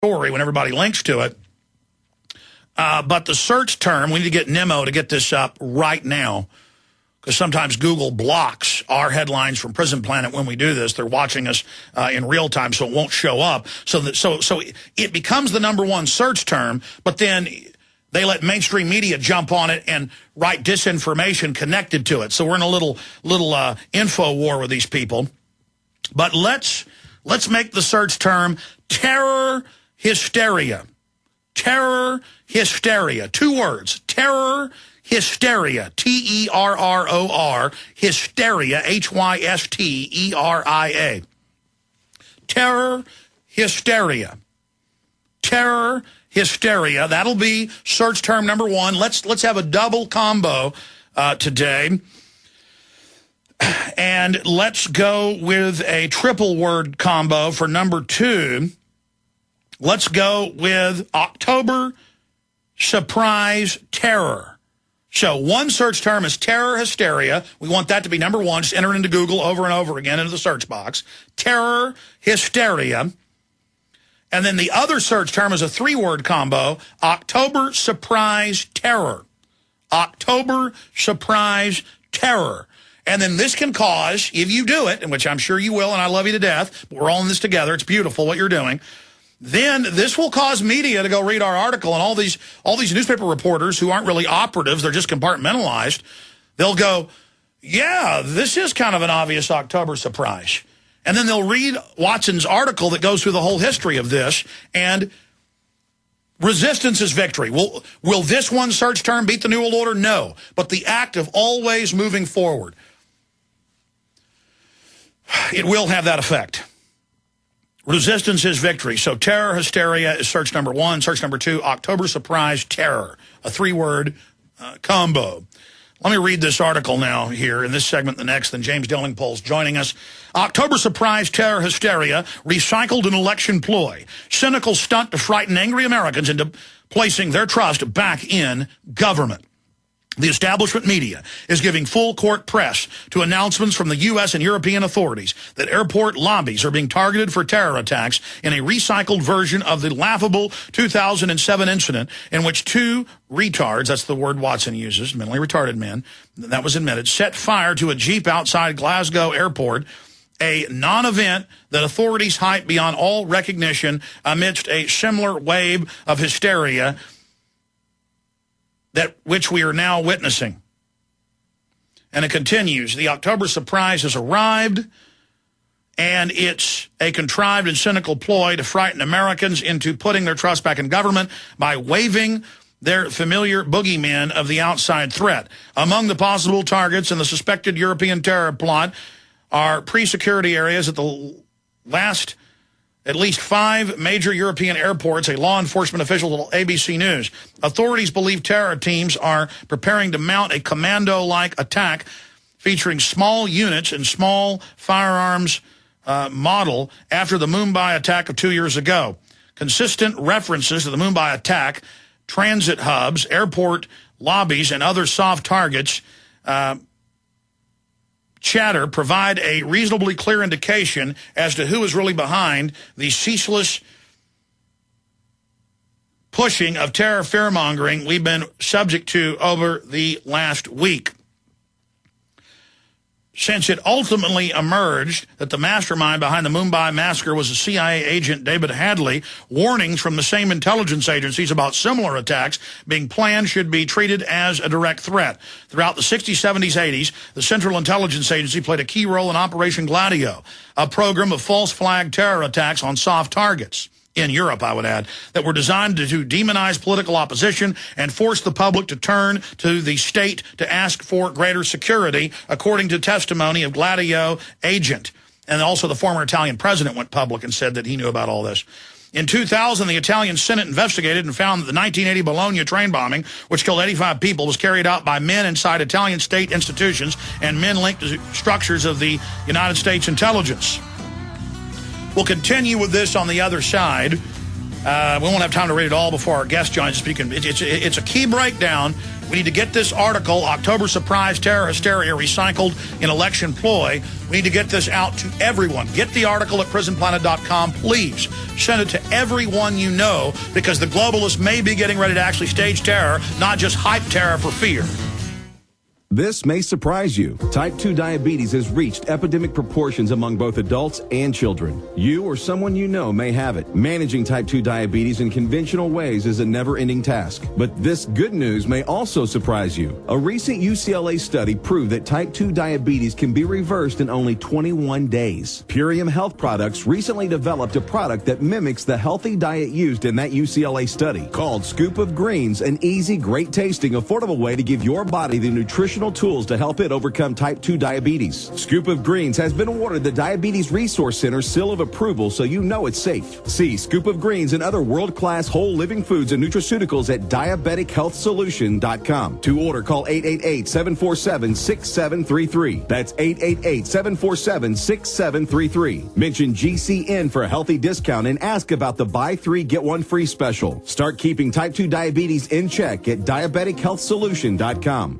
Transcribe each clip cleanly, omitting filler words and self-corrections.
story when everybody links to it. But the search term, we need to get Nemo to get this up right now, because sometimes Google blocks our headlines from Prison Planet when we do this. They're watching us in real time, so it won't show up. So it becomes the #1 search term, but then they let mainstream media jump on it and write disinformation connected to it. So we're in a little info war with these people. But let's make the search term terror hysteria. Terror hysteria. 2 words. Terror hysteria. Terror. Hysteria. Hysteria. Terror hysteria. Terror hysteria. That'll be search term #1. Let's have a double combo today. And let's go with a triple word combo for #2. Let's go with October surprise terror. So one search term is terror hysteria. We want that to be #1. Just enter it into Google over and over again into the search box. Terror hysteria. And then the other search term is a 3-word combo, October surprise terror. October surprise terror. And then this can cause, if you do it, and which I'm sure you will, and I love you to death, but we're all in this together, it's beautiful what you're doing, then this will cause media to go read our article, and all these newspaper reporters who aren't really operatives, they're just compartmentalized, they'll go, yeah, this is kind of an obvious October surprise. And then they'll read Watson's article that goes through the whole history of this, and resistance is victory. Will this one search term beat the New World Order? No. But the act of always moving forward, it will have that effect. Resistance is victory. So terror hysteria is search #1. Search #2, October surprise terror. A 3-word combo. Let me read this article now here in this segment, the next, then James Delingpole's joining us. October surprise terror hysteria, recycled an election ploy. Cynical stunt to frighten angry Americans into placing their trust back in government. The establishment media is giving full court press to announcements from the U.S. and European authorities that airport lobbies are being targeted for terror attacks in a recycled version of the laughable 2007 incident in which 2 retards, that's the word Watson uses, mentally retarded men, that was admitted, set fire to a Jeep outside Glasgow airport, a non-event that authorities hype beyond all recognition amidst a similar wave of hysteria which we are now witnessing. And it continues. The October surprise has arrived, and it's a contrived and cynical ploy to frighten Americans into putting their trust back in government by waving their familiar boogeymen of the outside threat. Among the possible targets in the suspected European terror plot are pre-security areas at at least 5 major European airports, a law enforcement official told ABC News. Authorities believe terror teams are preparing to mount a commando-like attack featuring small units and small firearms model after the Mumbai attack of 2 years ago. Consistent references to the Mumbai attack, transit hubs, airport lobbies, and other soft targets chatter provide a reasonably clear indication as to who is really behind the ceaseless pushing of terror fear-mongering we've been subject to over the last week. Since it ultimately emerged that the mastermind behind the Mumbai massacre was a CIA agent, David Hadley, warnings from the same intelligence agencies about similar attacks being planned should be treated as a direct threat. Throughout the 60s, 70s, 80s, the Central Intelligence Agency played a key role in Operation Gladio, a program of false flag terror attacks on soft targets. In Europe, I would add, that were designed to demonize political opposition and force the public to turn to the state to ask for greater security, according to testimony of Gladio agent. And also the former Italian president went public and said that he knew about all this. In 2000, the Italian Senate investigated and found that the 1980 Bologna train bombing, which killed 85 people, was carried out by men inside Italian state institutions and men linked to structures of the United States intelligence. We'll continue with this on the other side. We won't have time to read it all before our guest joins us. But it's a key breakdown. We need to get this article, October Surprise, Terror, Hysteria, Recycled in Election Ploy. We need to get this out to everyone. Get the article at prisonplanet.com, please. Send it to everyone you know, because the globalists may be getting ready to actually stage terror, not just hype terror for fear. This may surprise you. Type 2 diabetes has reached epidemic proportions among both adults and children. You or someone you know may have it. Managing type 2 diabetes in conventional ways is a never-ending task. But this good news may also surprise you. A recent UCLA study proved that type 2 diabetes can be reversed in only 21 days. Purium Health Products recently developed a product that mimics the healthy diet used in that UCLA study, called Scoop of Greens, an easy, great-tasting, affordable way to give your body the nutritional tools to help it overcome type 2 diabetes. Scoop of Greens has been awarded the Diabetes Resource Center seal of approval, so you know it's safe. See Scoop of Greens and other world-class whole living foods and nutraceuticals at diabetichealthsolution.com. To order, call 888-747-6733. That's 888-747-6733. Mention GCN for a healthy discount and ask about the buy 3 get 1 free special. Start keeping type 2 diabetes in check at diabetichealthsolution.com.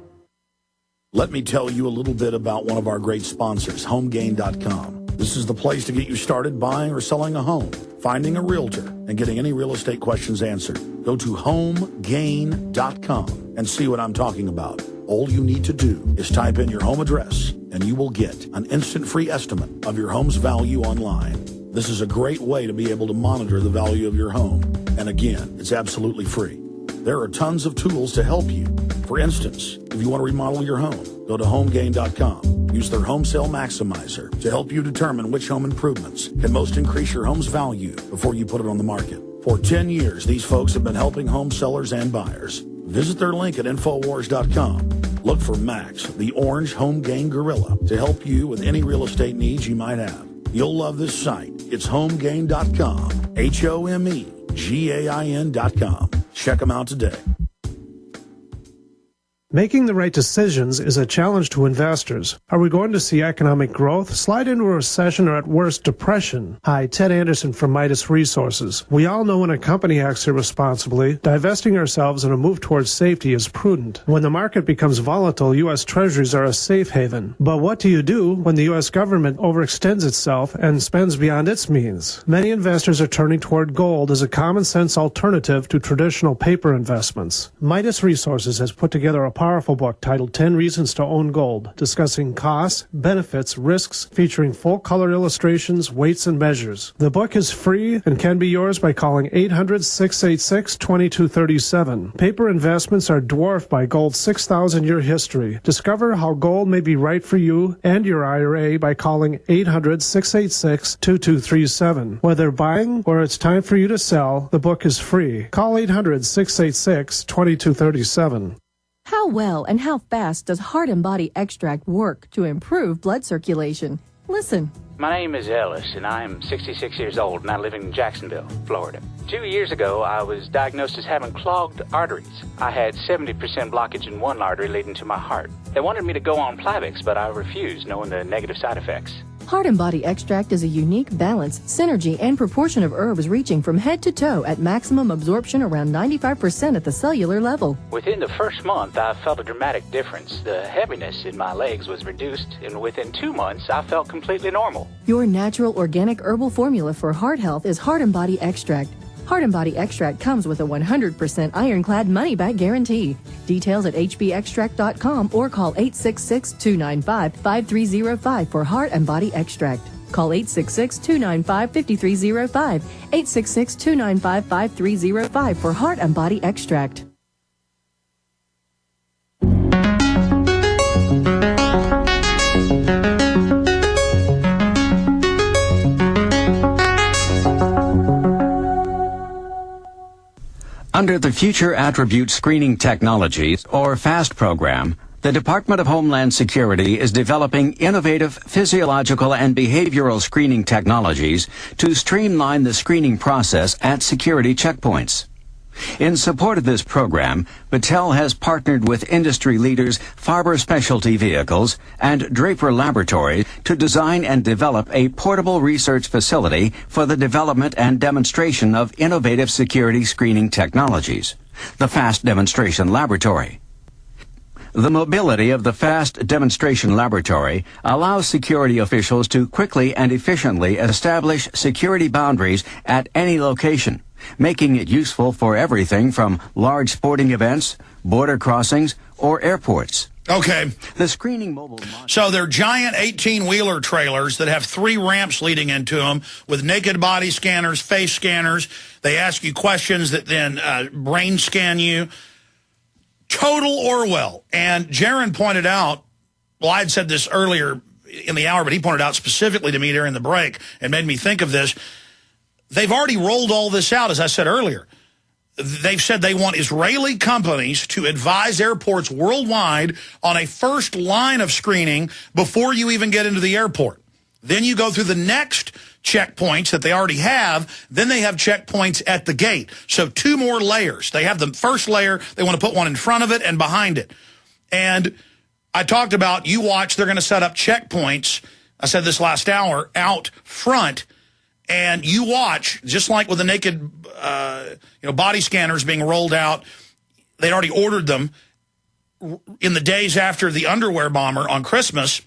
Let me tell you a little bit about one of our great sponsors, HomeGain.com. This is the place to get you started buying or selling a home, finding a realtor, and getting any real estate questions answered. Go to HomeGain.com and see what I'm talking about. All you need to do is type in your home address, and you will get an instant free estimate of your home's value online. This is a great way to be able to monitor the value of your home. And again, it's absolutely free. There are tons of tools to help you. For instance, if you want to remodel your home, go to HomeGain.com. Use their Home Sale Maximizer to help you determine which home improvements can most increase your home's value before you put it on the market. For 10 years, these folks have been helping home sellers and buyers. Visit their link at Infowars.com. Look for Max, the orange Home Gain Gorilla, to help you with any real estate needs you might have. You'll love this site. It's HomeGain.com. HomeGain.com. Check them out today. Making the right decisions is a challenge to investors. Are we going to see economic growth, slide into a recession, or at worst, depression? Hi, Ted Anderson from Midas Resources. We all know when a company acts irresponsibly, divesting ourselves in a move towards safety is prudent. When the market becomes volatile, U.S. Treasuries are a safe haven. But what do you do when the U.S. government overextends itself and spends beyond its means? Many investors are turning toward gold as a common-sense alternative to traditional paper investments. Midas Resources has put together a powerful book titled 10 Reasons to Own Gold, discussing costs, benefits, risks, featuring full-color illustrations, weights, and measures. The book is free and can be yours by calling 800-686-2237. Paper investments are dwarfed by gold's 6,000-year history. Discover how gold may be right for you and your IRA by calling 800-686-2237. Whether buying or it's time for you to sell, the book is free. Call 800-686-2237. How well and how fast does Heart and Body Extract work to improve blood circulation? Listen. My name is Ellis, and I am 66 years old, and I live in Jacksonville, Florida. 2 years ago, I was diagnosed as having clogged arteries. I had 70% blockage in one artery leading to my heart. They wanted me to go on Plavix, but I refused, knowing the negative side effects. Heart and Body Extract is a unique balance, synergy, and proportion of herbs reaching from head to toe at maximum absorption around 95% at the cellular level. Within the first month, I felt a dramatic difference. The heaviness in my legs was reduced, and within 2 months, I felt completely normal. Your natural organic herbal formula for heart health is Heart and Body Extract. Heart and Body Extract comes with a 100% ironclad money-back guarantee. Details at hbextract.com or call 866-295-5305 for Heart and Body Extract. Call 866-295-5305, 866-295-5305 for Heart and Body Extract. Under the Future Attribute Screening Technologies, or FAST program, the Department of Homeland Security is developing innovative physiological and behavioral screening technologies to streamline the screening process at security checkpoints. In support of this program, Battelle has partnered with industry leaders Farber Specialty Vehicles and Draper Laboratories to design and develop a portable research facility for the development and demonstration of innovative security screening technologies, the FAST Demonstration Laboratory. The mobility of the FAST Demonstration Laboratory allows security officials to quickly and efficiently establish security boundaries at any location, making it useful for everything from large sporting events, border crossings, or airports. Okay. The screening mobile... So they're giant 18-wheeler trailers that have 3 ramps leading into them with naked body scanners, face scanners. They ask you questions that then brain scan you. Total Orwell. And Jaron pointed out, well, I had said this earlier in the hour, but he pointed out specifically to me during the break and made me think of this. They've already rolled all this out, as I said earlier. They've said they want Israeli companies to advise airports worldwide on a first line of screening before you even get into the airport. Then you go through the next checkpoints that they already have. Then they have checkpoints at the gate. So 2 more layers. They have the first layer. They want to put one in front of it and behind it. And I talked about, you watch, they're going to set up checkpoints. I said this last hour, out front. And you watch, just like with the naked body scanners being rolled out, they'd already ordered them in the days after the underwear bomber on Christmas.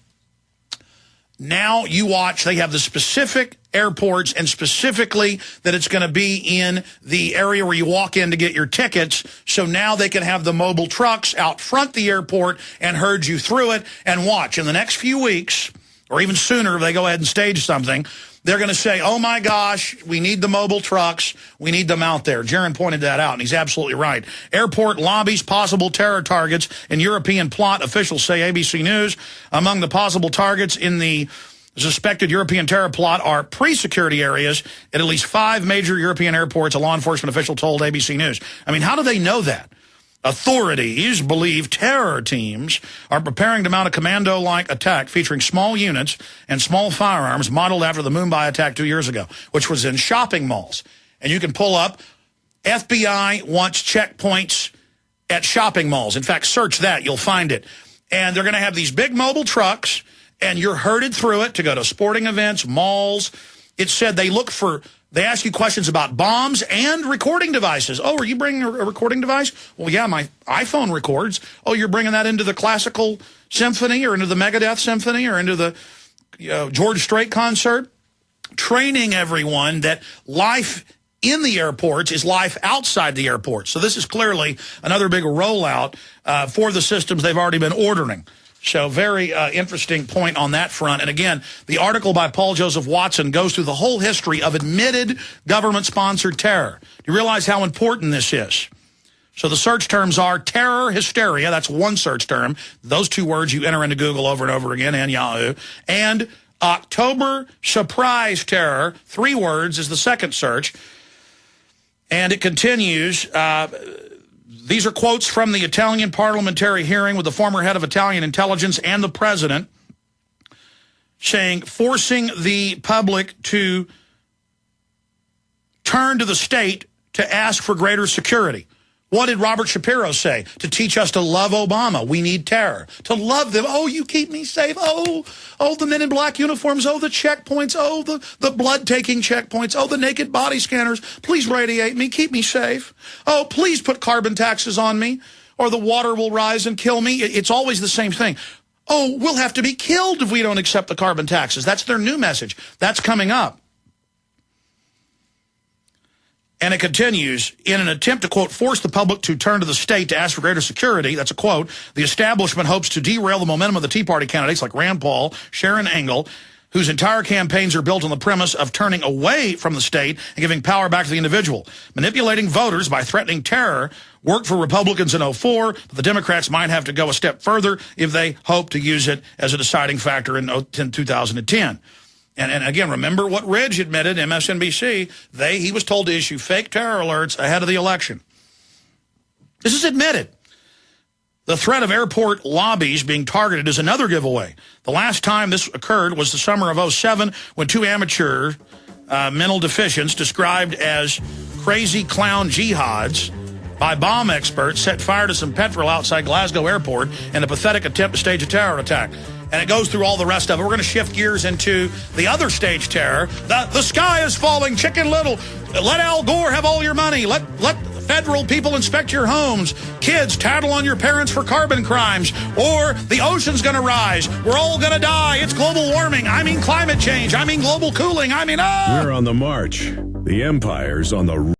Now you watch, they have the specific airports and specifically that it's going to be in the area where you walk in to get your tickets. So now they can have the mobile trucks out front the airport and herd you through it and watch. In the next few weeks, or even sooner if they go ahead and stage something, they're going to say, oh, my gosh, we need the mobile trucks. We need them out there. Jaron pointed that out, and he's absolutely right. Airport lobbies, possible terror targets in European plot, officials say, ABC News. Among the possible targets in the suspected European terror plot are pre-security areas at least 5 major European airports, a law enforcement official told ABC News. I mean, how do they know that? Authorities believe terror teams are preparing to mount a commando-like attack featuring small units and small firearms modeled after the Mumbai attack 2 years ago, which was in shopping malls. And you can pull up, FBI wants checkpoints at shopping malls. In fact, search that. You'll find it. And they're going to have these big mobile trucks, and you're herded through it to go to sporting events, malls. It said they look for... They ask you questions about bombs and recording devices. Oh, are you bringing a recording device? Well, yeah, my iPhone records. Oh, you're bringing that into the classical symphony or into the Megadeth symphony or into the George Strait concert? Training everyone that life in the airports is life outside the airports. So this is clearly another big rollout for the systems they've already been ordering. So very interesting point on that front. And again, the article by Paul Joseph Watson goes through the whole history of admitted government-sponsored terror. Do you realize how important this is? So the search terms are terror, hysteria. That's one search term. Those 2 words you enter into Google over and over again and Yahoo. And October surprise terror, 3 words is the second search. And it continues... These are quotes from the Italian parliamentary hearing with the former head of Italian intelligence and the president saying, forcing the public to turn to the state to ask for greater security. What did Robert Shapiro say? To teach us to love Obama. We need terror. To love them. Oh, you keep me safe. Oh, the men in black uniforms. Oh, the checkpoints. Oh, the blood-taking checkpoints. Oh, the naked body scanners. Please radiate me. Keep me safe. Oh, please put carbon taxes on me or the water will rise and kill me. It's always the same thing. Oh, we'll have to be killed if we don't accept the carbon taxes. That's their new message. That's coming up. And it continues, in an attempt to, quote, force the public to turn to the state to ask for greater security, that's a quote, the establishment hopes to derail the momentum of the Tea Party candidates like Rand Paul, Sharon Engel, whose entire campaigns are built on the premise of turning away from the state and giving power back to the individual. Manipulating voters by threatening terror worked for Republicans in 2004, but the Democrats might have to go a step further if they hope to use it as a deciding factor in 2010. And again, remember what Ridge admitted, MSNBC, he was told to issue fake terror alerts ahead of the election. This is admitted. The threat of airport lobbies being targeted is another giveaway. The last time this occurred was the summer of 2007 when 2 amateur mental deficients described as crazy clown jihads by bomb experts set fire to some petrol outside Glasgow airport in a pathetic attempt to stage a terror attack. And it goes through all the rest of it. We're going to shift gears into the other stage terror. The sky is falling, Chicken Little. Let Al Gore have all your money. Let federal people inspect your homes. Kids, tattle on your parents for carbon crimes. Or the ocean's going to rise. We're all going to die. It's global warming. I mean climate change. I mean global cooling. I mean, We're on the march. The empire's on the